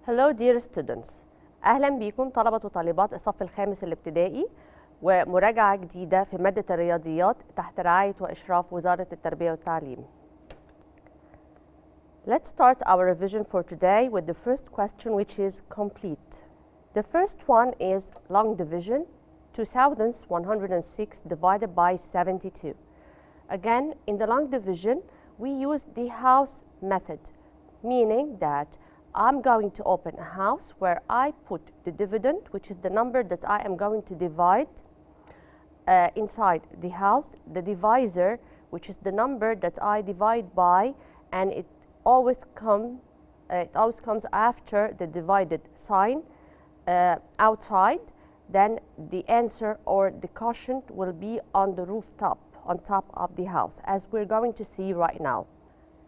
Hello dear students. أهلا بكم طلبة وطالبات الصف الخامس الابتدائي ومراجعة جديدة في مادة الرياضيات تحت رعاية وإشراف وزارة التربية والتعليم. Let's start our revision for today with the first question, which is complete. The first one is long division, 2106 divided by 72. Again, in the long division, we use the house method, meaning that I'm going to open a house where I put the dividend, which is the number that I am going to divide inside the house, the divisor, which is the number that I divide by, and it always comes after the divided sign outside. Then the answer or the quotient will be on the rooftop, on top of the house, as we're going to see right now.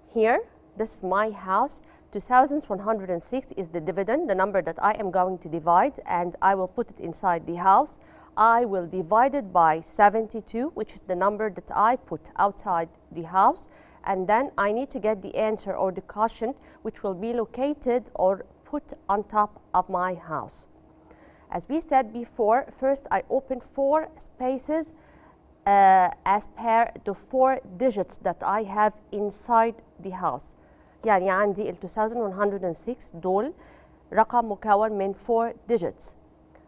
Here, this is my house. 2106 is the dividend, the number that I am going to divide, and I will put it inside the house. I will divide it by 72, which is the number that I put outside the house, and then I need to get the answer or the quotient, which will be located or put on top of my house. As we said before, first I open 4 spaces as per the 4 digits that I have inside the house. يعني عندي ال 2106 دول رقم مكون من 4 digits.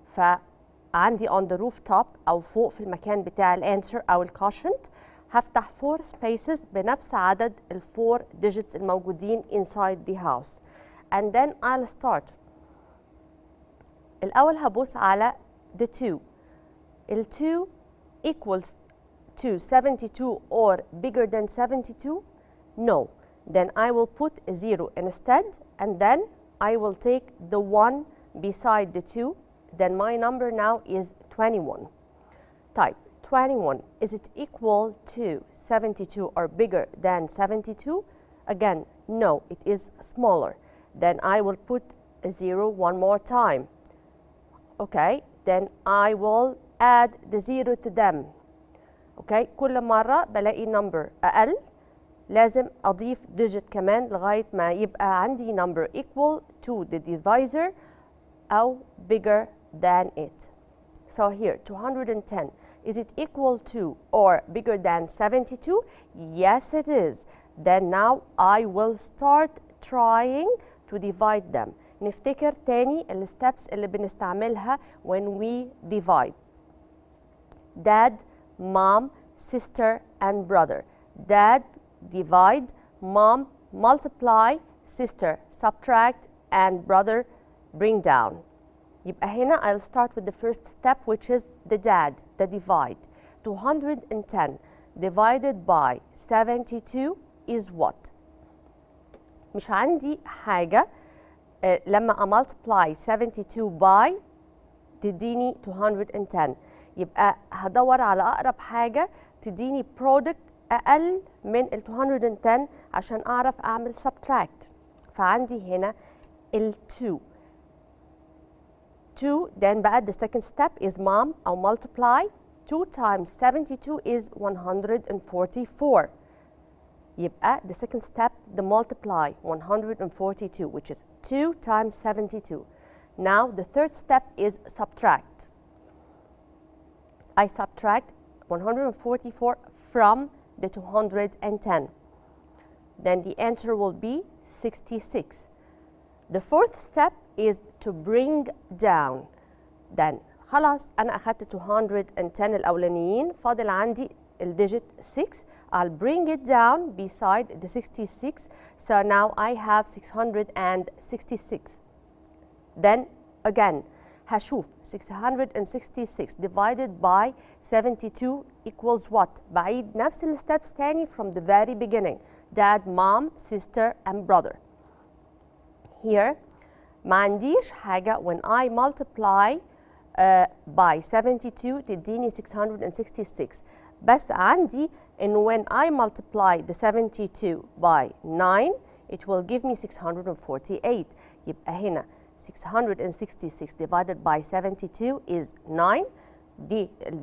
فعندي on the rooftop أو فوق في المكان بتاع الانسر أو الكوشنت هفتح 4 spaces بنفس عدد ال 4 digits الموجودين inside the house. And then I'll start. الأول هبص على the 2. ال 2 equals to 72 or bigger than 72? No. Then I will put a 0 instead, and then I will take the 1 beside the 2. Then my number now is 21. Type 21, is it equal to 72 or bigger than 72? Again, no, it is smaller. Then I will put a 0 one more time. Okay, then I will add the 0 to them. Okay, كل مرة بلاقي number أقل لازم أضيف digit كمان لغاية ما يبقى عندي number equal to the divisor أو bigger than it. So here 210, is it equal to or bigger than 72? Yes it is. Then now I will start trying to divide them. نفتكر تاني الsteps اللي بنستعملها when we divide. Dad, mom, sister and brother. Dad divide, mom multiply, sister subtract, and brother bring down. يبقى هنا I'll start with the first step, which is the dad, the divide. 210 divided by 72 is what? مش عندي حاجة لما multiply 72 by تديني 210. يبقى هدور على أقرب حاجة تديني product أقل من ال 210 عشان أعرف أعمل subtract. فعندي هنا ال 2. Then بقى the second step is mom أو multiply. 2 times 72 is 144. يبقى the second step the multiply 142, which is 2 times 72. Now the third step is subtract. I subtract 144 from the 210. Then the answer will be 66. The fourth step is to bring down. Then خلاص أنا أخدت 210 الأولانيين فاضل عندي الديجيت 6. I'll bring it down beside the 66. So now I have 666. Then again هشوف 666 divided by 72 equals what? بعيد نفس الsteps تاني from the very beginning. Dad, mom, sister and brother. Here ما عنديش حاجة when I multiply by 72 تديني 666. بس عندي إن when I multiply the 72 by 9 it will give me 648. يبقى هنا 666 divided by 72 is 9.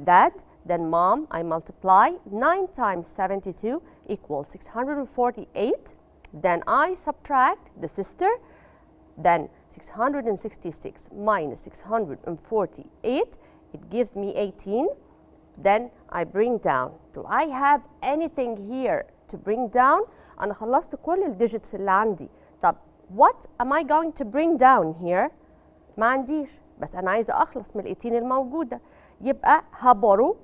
Dad, then mom, I multiply 9 times 72 equals 648. Then I subtract the sister Then 666 minus 648, it gives me 18. Then I bring down. Do I have anything here to bring down? أنا خلصت كل الديجيتس اللي عندي. طب what am I going to bring down here؟ ما عنديش، بس أنا عايزة أخلص من ال 18 الموجودة. يبقى هبورو.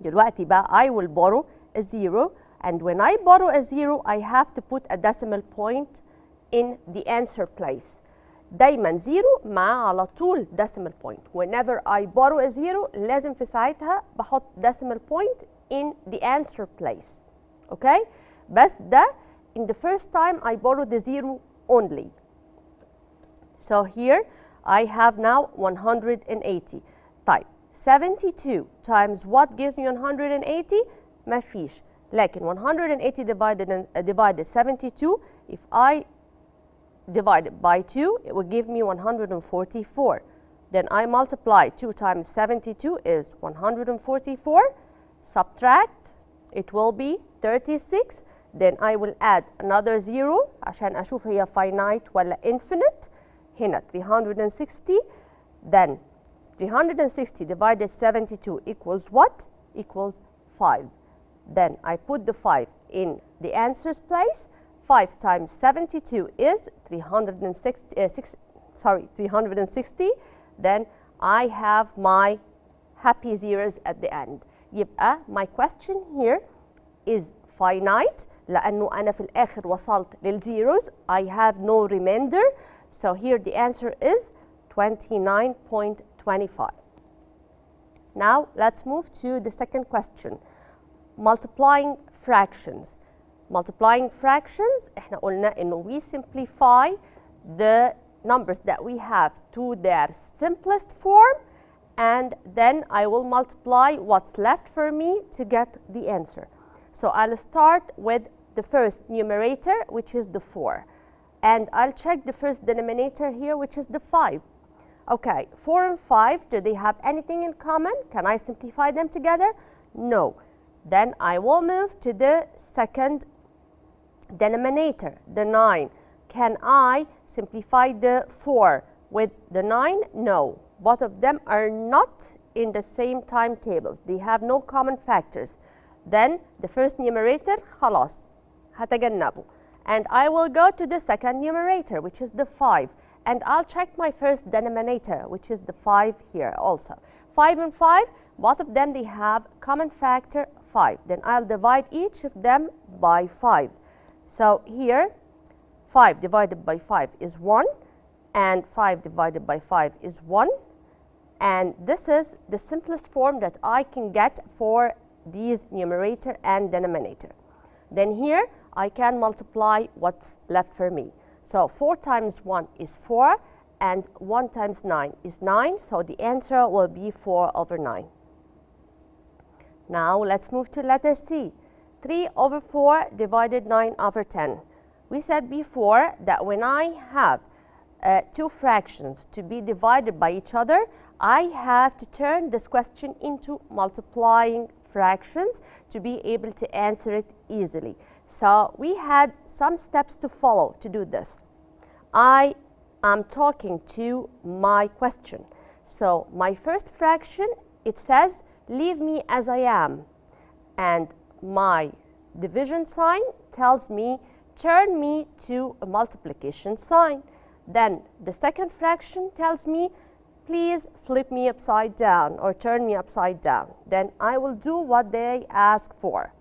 دلوقتي بقى I will borrow a zero, and when I borrow a zero I have to put a decimal point in the answer place. دايما زيرو مع على طول decimal point. Whenever I borrow a zero لازم في ساعتها بحط decimal point in the answer place. Okay? بس ده in the first time I borrow the zero only. So here I have now 180. طيب 72 times what gives me 180? مفيش. لكن 180 divided 72, if I divide it by 2, it will give me 144. Then I multiply 2 times 72 is 144. Subtract, it will be 36. Then I will add another 0 عشان أشوف هي finite ولا infinite. هنا 360. Then 360 divided 72 equals what? Equals 5. Then I put the 5 in the answers place. 5 times 72 is 360. Then I have my happy zeros at the end. يبقى my question here is finite لأنه أنا في الآخر وصلت للzeros. I have no remainder. So here the answer is 29.25. Now let's move to the second question. Multiplying fractions. Multiplying fractions, احنا قلنا إنه we simplify the numbers that we have to their simplest form, and then I will multiply what's left for me to get the answer. So I'll start with the first numerator, which is the 4. And I'll check the first denominator here, which is the 5. Okay, 4 and 5, do they have anything in common? Can I simplify them together? No. Then I will move to the second denominator, the 9. Can I simplify the 4 with the 9? No. Both of them are not in the same timetables. They have no common factors. Then the first numerator, خلاص, هتجنبه. And I will go to the second numerator, which is the 5. And I'll check my first denominator, which is the 5 here also. 5 and 5, both of them, they have common factor 5. Then I'll divide each of them by 5. So here, 5 divided by 5 is 1, and 5 divided by 5 is 1. And this is the simplest form that I can get for these numerator and denominator. Then here, I can multiply what's left for me. So 4 times 1 is 4, and 1 times 9 is 9, so the answer will be 4 over 9. Now let's move to letter C. 3 over 4 divided 9 over 10. We said before that when I have two fractions to be divided by each other, I have to turn this question into multiplying fractions to be able to answer it easily. So we had some steps to follow to do this. I am talking to my question. So my first fraction, it says, leave me as I am. And my division sign tells me, turn me to a multiplication sign. Then the second fraction tells me, please flip me upside down or turn me upside down. Then I will do what they ask for.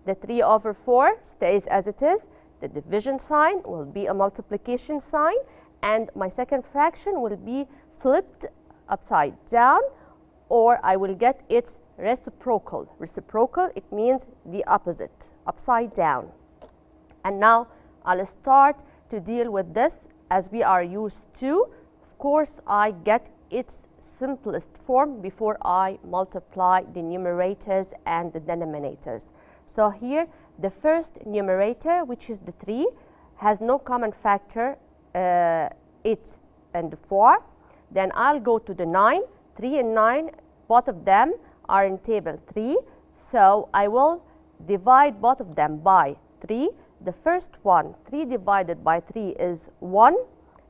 The 3 over 4 stays as it is. The division sign will be a multiplication sign, and my second fraction will be flipped upside down, or I will get its reciprocal. Reciprocal, it means the opposite, upside down. And now I'll start to deal with this as we are used to. Of course, I get its simplest form before I multiply the numerators and the denominators. So here, the first numerator, which is the 3, has no common factor, 8 and 4. Then I'll go to the 9. 3 and 9, both of them are in table 3. So I will divide both of them by 3. The first one, 3 divided by 3 is 1,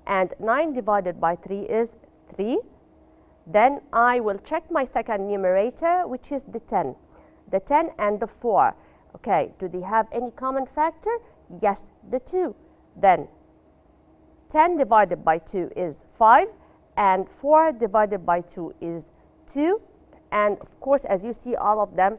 and 9 divided by 3 is 3. Then I will check my second numerator, which is the 10. The 10 and the 4. Okay, do they have any common factor? Yes, the 2. Then 10 divided by 2 is 5, and 4 divided by 2 is 2. And of course, as you see, all of them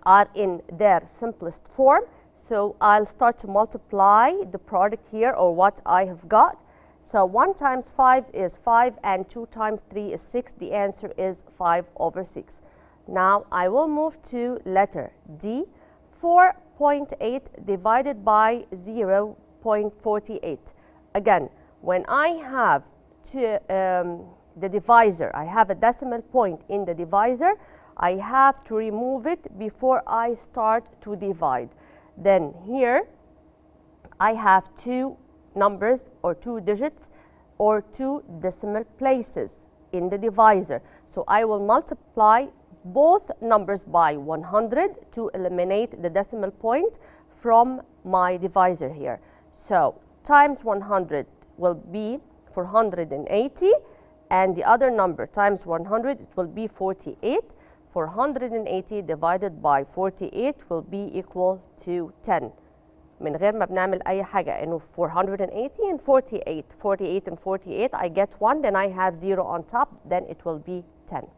are in their simplest form. So I'll start to multiply the product here, or what I have got. So 1 times 5 is 5, and 2 times 3 is 6. The answer is 5 over 6. Now I will move to letter D. 4.8 divided by 0.48. Again, when I have the divisor, I have a decimal point in the divisor, I have to remove it before I start to divide. Then here I have 2 numbers, or 2 digits, or 2 decimal places in the divisor. So I will multiply both numbers by 100 to eliminate the decimal point from my divisor here. So times 100 will be 480, and the other number times 100, it will be 48. 480 divided by 48 will be equal to 10. من غير ما بنعمل أي حاجة، إنه 480 and 48. 48 and 48, I get 1, then I have 0 on top, then it will be 10.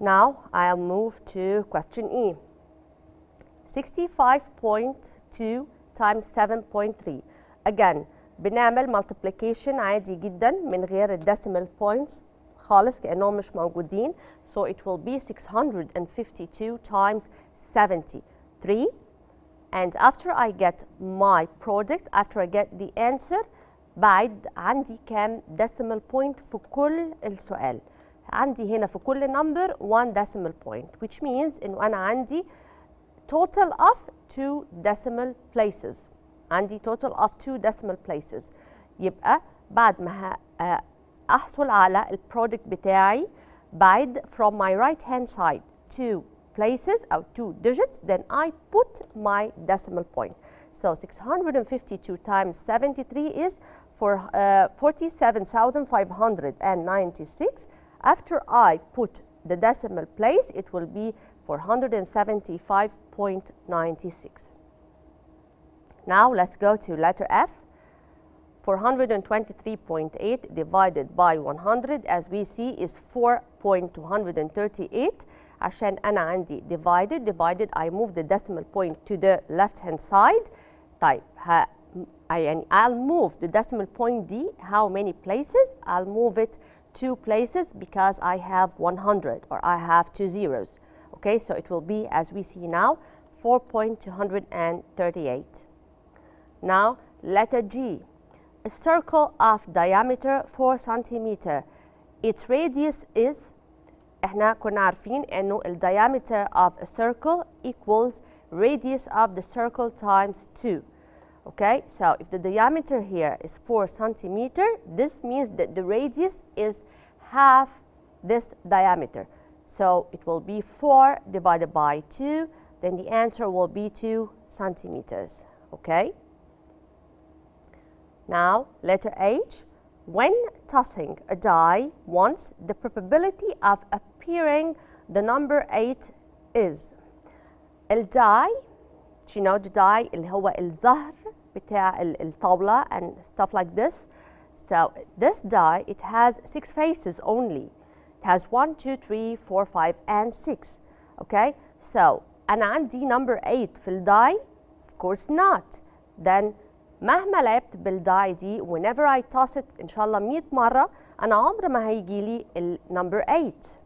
Now I'll move to question E. 65.2 times 7.3. Again, بنعمل multiplication عادي جدا من غير الدecimal points خالص كأنهم مش موجودين. So it will be 652 times 73. And after I get my product, after I get the answer, بعد عندي كام decimal point في كل السؤال. عندي هنا في كل number 1 decimal point, which means إنه أنا عندي total of 2 decimal places. عندي total of 2 decimal places. يبقى بعد ما أحصل على البرودكت بتاعي بعد from my right hand side 2 places أو 2 digits, then I put my decimal point. So 652 times 73 is for 47,596. After I put the decimal place, it will be 475.96. Now let's go to letter F. 423.8 divided by 100, as we see, is 4.238. عشان أنا عندي divided, I move the decimal point to the left hand side. طيب I'll move the decimal point D. How many places? I'll move it 2 places because I have 100, or I have 2 zeros. Okay, so it will be, as we see now, 4.238. Now letter G. A circle of diameter 4 centimeter. Its radius is, احنا كنا عارفين انه ال diameter of a circle equals radius of the circle times 2. Okay, so if the diameter here is 4 centimeter, this means that the radius is half this diameter. So it will be 4 divided by 2, then the answer will be 2 centimeters. Okay. Now letter H. When tossing a die once, the probability of appearing the number 8 is. الداي, you know the die اللي هو الزهر بتاع الطاولة and stuff like this. So this die, it has 6 faces only. It has 1, 2, 3, 4, 5, and 6. Okay, so أنا عندي number 8 في الداي? Of course not. Then مهما لعبت بالداي دي, whenever I toss it إن شاء الله 100 مرة, أنا عمر ما هيجي لي number 8.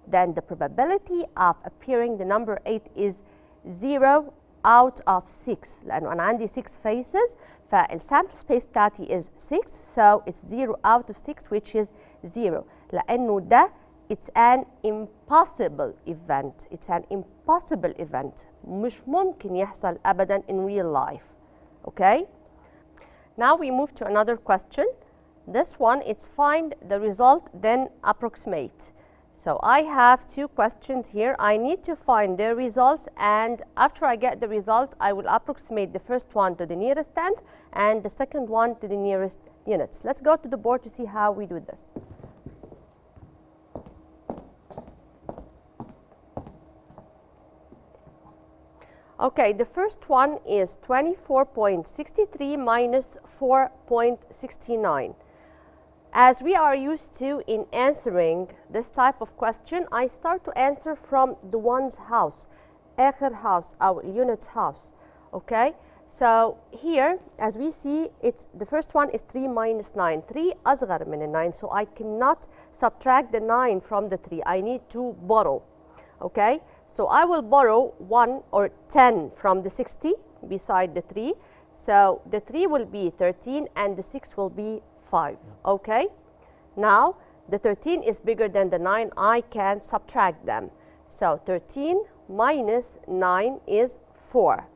Then the probability of appearing the number 8 is 0 out of 6. لأنه أنا عندي 6 faces, فالsample space بتاعتي is 6, so it's 0 out of 6, which is 0. لأنه ده it's an impossible event. It's an impossible event. مش ممكن يحصل أبدا in real life. Okay? Now we move to another question. This one is find the result, then approximate. So I have two questions here. I need to find their results, and after I get the result, I will approximate the first one to the nearest tenth and the second one to the nearest units. Let's go to the board to see how we do this. Okay, the first one is 24.63 minus 4.69. As we are used to in answering this type of question, I start to answer from the one's house, آخر house, our unit's house. Okay, so here, as we see, it's the first one is 3 minus 9. 3 أصغر من ال 9, so I cannot subtract the 9 from the 3. I need to borrow. Okay, so I will borrow 1 or 10 from the 60 beside the 3. So the 3 will be 13 and the 6 will be 5. Okay, now the 13 is bigger than the 9. I can subtract them. So 13 minus 9 is 4.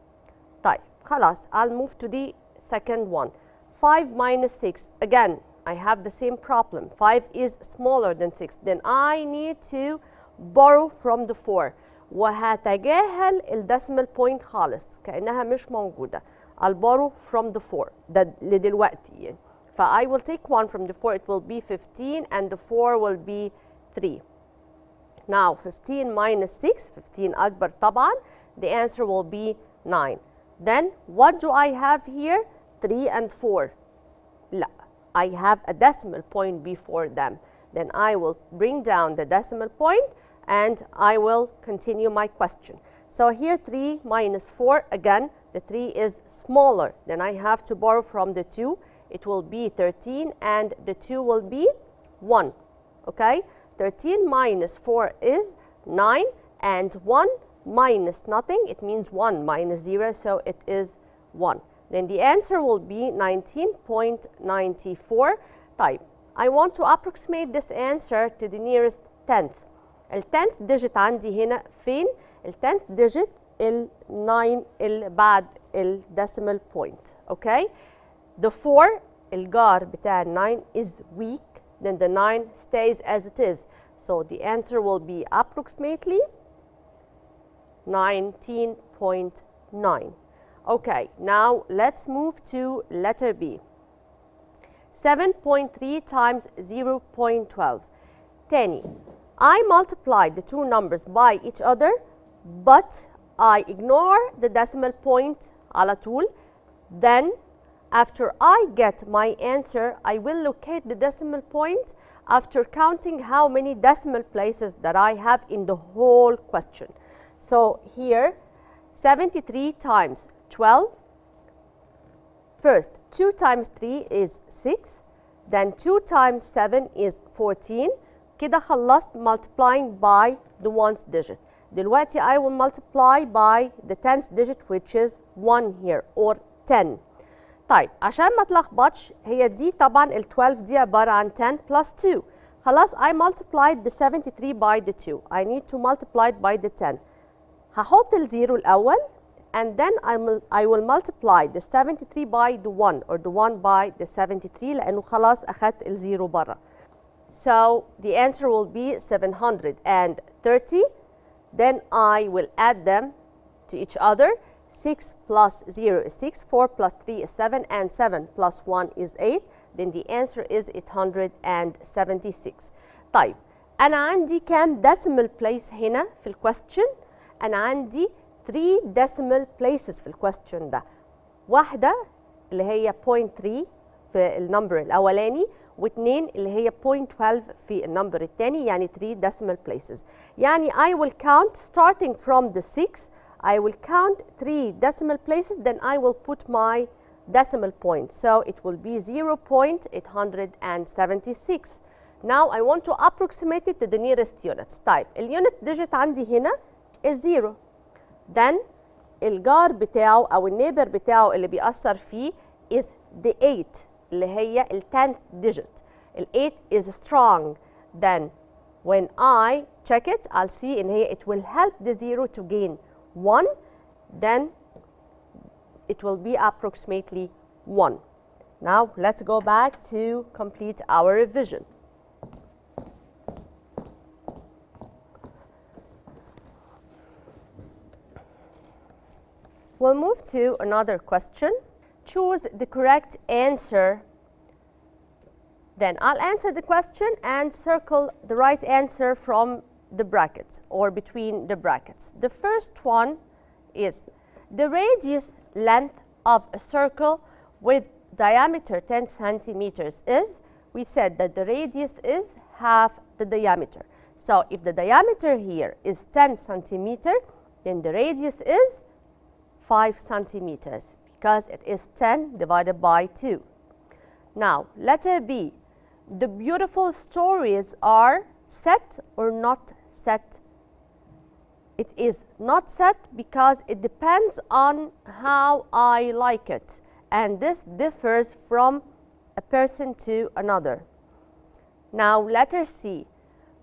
طيب خلاص, I'll move to the second one. 5 minus 6. Again, I have the same problem. 5 is smaller than 6. Then I need to borrow from the 4. وهتجاهل الديسيمال بوينت خالص كأنها مش موجودة. I'll borrow from the 4 ده لدلوقتي يعني. I will take 1 from the 4, it will be 15, and the 4 will be 3. Now 15 minus 6, 15 أكبر طبعا, the answer will be 9. Then what do I have here? 3 and 4. لا, I have a decimal point before them. Then I will bring down the decimal point and I will continue my question. So here 3 minus 4, again the 3 is smaller. Then I have to borrow from the 2. It will be 13 and the 2 will be 1. Okay, 13 minus 4 is 9 and 1 minus nothing, it means 1 minus 0, so it is 1. Then the answer will be 19.94. طيب, I want to approximate this answer to the nearest tenth. ال 10th digit عندي هنا فين؟ ال 10th digit ال 9 اللي بعد ال decimal point. Okay? The 4 الجار بتاع 9 is weak, then the 9 stays as it is. So the answer will be approximately 19.9. Okay, now let's move to letter B. 7.3 times 0.12. تاني, I multiplied the two numbers by each other, but I ignore the decimal point على طول. Then after I get my answer, I will locate the decimal point after counting how many decimal places that I have in the whole question. So here, 73 times 12. First, 2 times 3 is 6. Then 2 times 7 is 14. كده خلصت multiplying by the ones digit. دلوقتي I will multiply by the tenth digit, which is 1 here, or 10. طيب, عشان ما تلخبطش, هي دي طبعا ال 12 دي عبارة عن 10 plus 2. خلاص, I multiplied the 73 by the 2. I need to multiply it by the 10. هحط الزيرو الأول, and then I will multiply the 73 by the 1, or the 1 by the 73, لأنه خلاص أخدت الزيرو برا. So the answer will be 730. Then I will add them to each other. 6 plus 0 is 6, 4 plus 3 is 7, and 7 plus 1 is 8. Then the answer is 876. طيب, أنا عندي كام decimal place هنا في الكويستشن؟ أنا عندي 3 decimal places في الكويستشن ده. واحدة اللي هي 0.3 في النمبر الأولاني, واثنين اللي هي 0.12 في النمبر الثاني, يعني 3 decimal places. يعني I will count starting from the 6. I will count 3 decimal places, then I will put my decimal point. So it will be 0.876. Now I want to approximate it to the nearest units. طيب, الunit digit عندي هنا is 0. Then الجار بتاعه أو النيبر بتاعه اللي بيأثر فيه is the 8 اللي هي ال 10th digit. ال 8 is strong. Then when I check it, I'll see in here it will help the 0 to gain 1. Then it will be approximately 1. Now let's go back to complete our revision. We'll move to another question. Choose the correct answer. Then I'll answer the question and circle the right answer from the brackets or between the brackets. The first one is the radius length of a circle with diameter 10 centimeters is, we said that the radius is half the diameter. So if the diameter here is 10 centimeter, then the radius is 5 centimeters because it is 10 divided by 2. Now, letter B. The beautiful stories are set or not set? It is not set because it depends on how I like it. And this differs from a person to another. Now, letter C.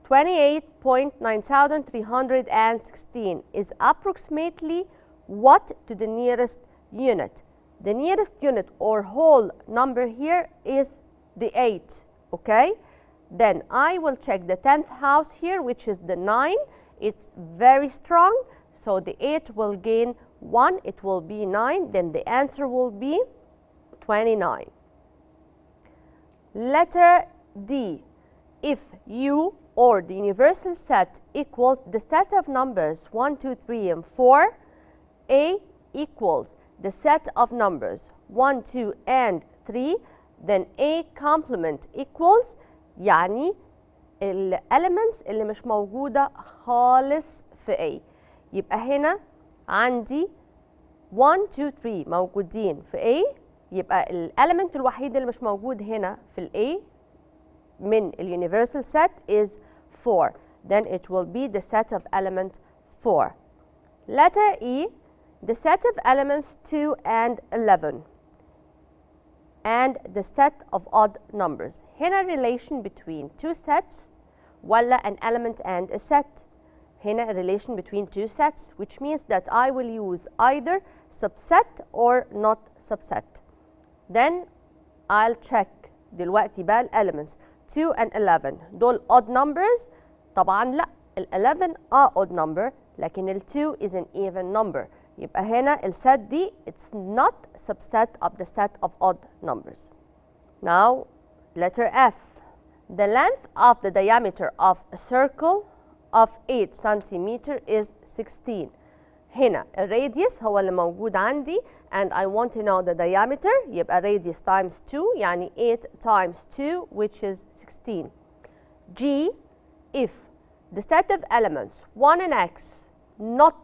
28.9316 is approximately what to the nearest unit? The nearest unit or whole number here is the 8, okay? Then I will check the 10th house here, which is the 9. It's very strong, so the 8 will gain 1, it will be 9, then the answer will be 29. Letter D. If U or the universal set equals the set of numbers 1, 2, 3, and 4, A equals the set of numbers 1, 2, and 3, then A complement equals يعني elements اللي مش موجودة خالص في A. يبقى هنا عندي 1, 2, 3 موجودين في A، يبقى element الوحيد اللي مش موجود هنا في ال A من universal set is 4. Then it will be the set of element 4. Letter E, the set of elements 2 and 11. And the set of odd numbers. هنا relation between two sets ولا an element and a set. هنا a relation between two sets, which means that I will use either subset or not subset. Then I'll check دلوقتي بقى ال elements 2 and 11 دول odd numbers. طبعا لا، ال 11 odd number لكن ال 2 is an even number. يبقى هنا ال set دي it's not subset of the set of odd numbers. Now letter F. The length of the diameter of a circle of 8 centimeter is 16. هنا ال radius هو اللي موجود عندي and I want to know the diameter. يبقى radius times 2 يعني 8 times 2 which is 16. G. If the set of elements 1 and x not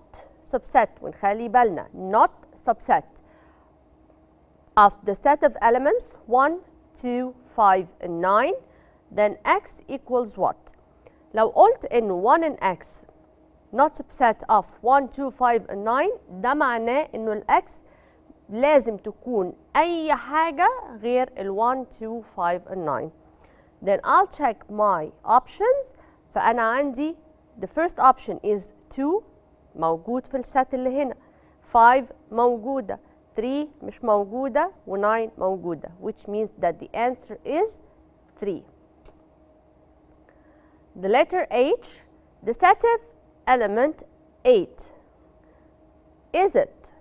subset, ونخلي بالنا not subset of the set of elements 1, 2, 5 and 9, then x equals what? لو قلت إنه 1 and x not subset of 1, 2, 5 and 9 ده معناه إنه ال x لازم تكون أي حاجة غير ال 1, 2, 5 and 9. Then I'll check my options. فأنا عندي the first option is 2 موجود في الست اللي هنا، 5 موجودة، 3 مش موجودة، و9 موجودة، which means that the answer is 3. The letter H, the set of element 8, is it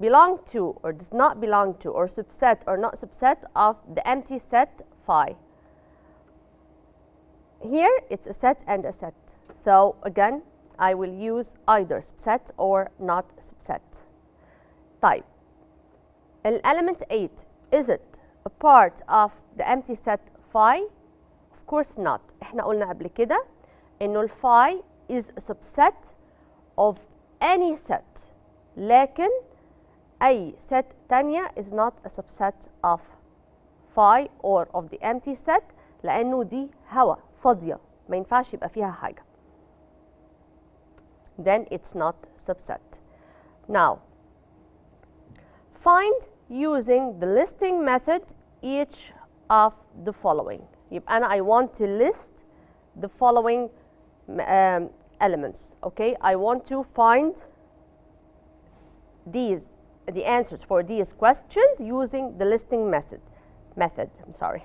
belong to or does not belong to or subset or not subset of the empty set phi? Here it's a set and a set. So again, I will use either subset or not subset. طيب, element 8, is it a part of the empty set phi? Of course not. احنا قلنا قبل كده إنه phi is a subset of any set. لكن أي set تانية is not a subset of phi or of the empty set لأنه دي هوا فاضية ما ينفعش يبقى فيها حاجة. Then it's not subset. Now, find using the listing method each of the following. يبقى أنا I want to list the following elements. Okay, I want to find the answers for these questions using the listing method. I'm sorry.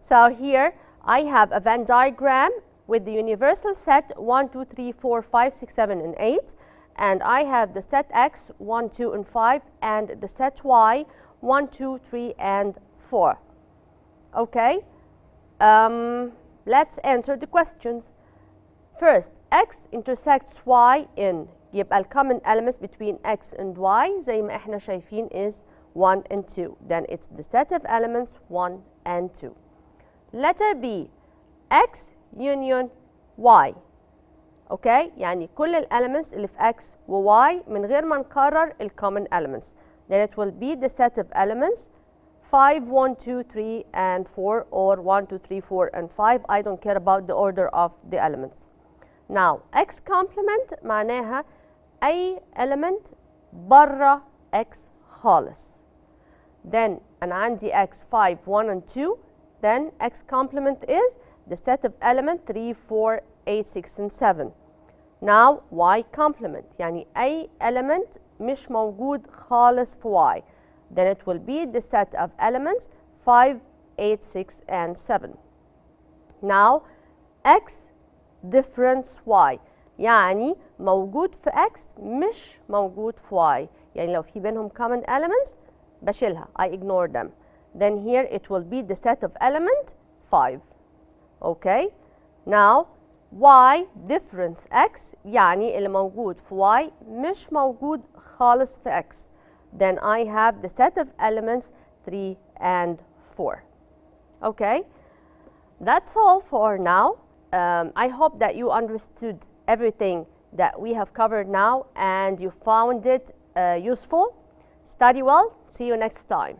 So here I have a Venn diagram with the universal set 1, 2, 3, 4, 5, 6, 7, and 8, and I have the set X 1, 2, and 5 and the set Y 1, 2, 3, and 4. Okay, let's answer the questions. First, X intersects Y in. يبقى ال common elements between X and Y زي ما احنا شايفين is 1 and 2. Then it's the set of elements 1 and 2. Letter B, X union Y. Okay, يعني كل ال elements اللي في X و Y من غير ما نكرر ال common elements. Then it will be the set of elements 5, 1, 2, 3, and 4, or 1, 2, 3, 4, and 5. I don't care about the order of the elements. Now, X complement معناها أي element برا X خالص. Then أنا عندي X 5, 1, and 2. Then X complement is the set of element 3, 4, 8, 6, and 7. Now, Y complement يعني أي element مش موجود خالص في Y. Then it will be the set of elements 5, 8, 6, and 7. Now, X difference Y يعني موجود في X مش موجود في Y. يعني لو في بينهم common elements بشيلها. I ignore them. Then here it will be the set of element 5. Okay. Now, Y difference X يعني اللي موجود في Y مش موجود خالص في X. Then I have the set of elements 3 and 4. Okay. That's all for now. I hope that you understood everything that we have covered now and you found it useful. Study well. See you next time.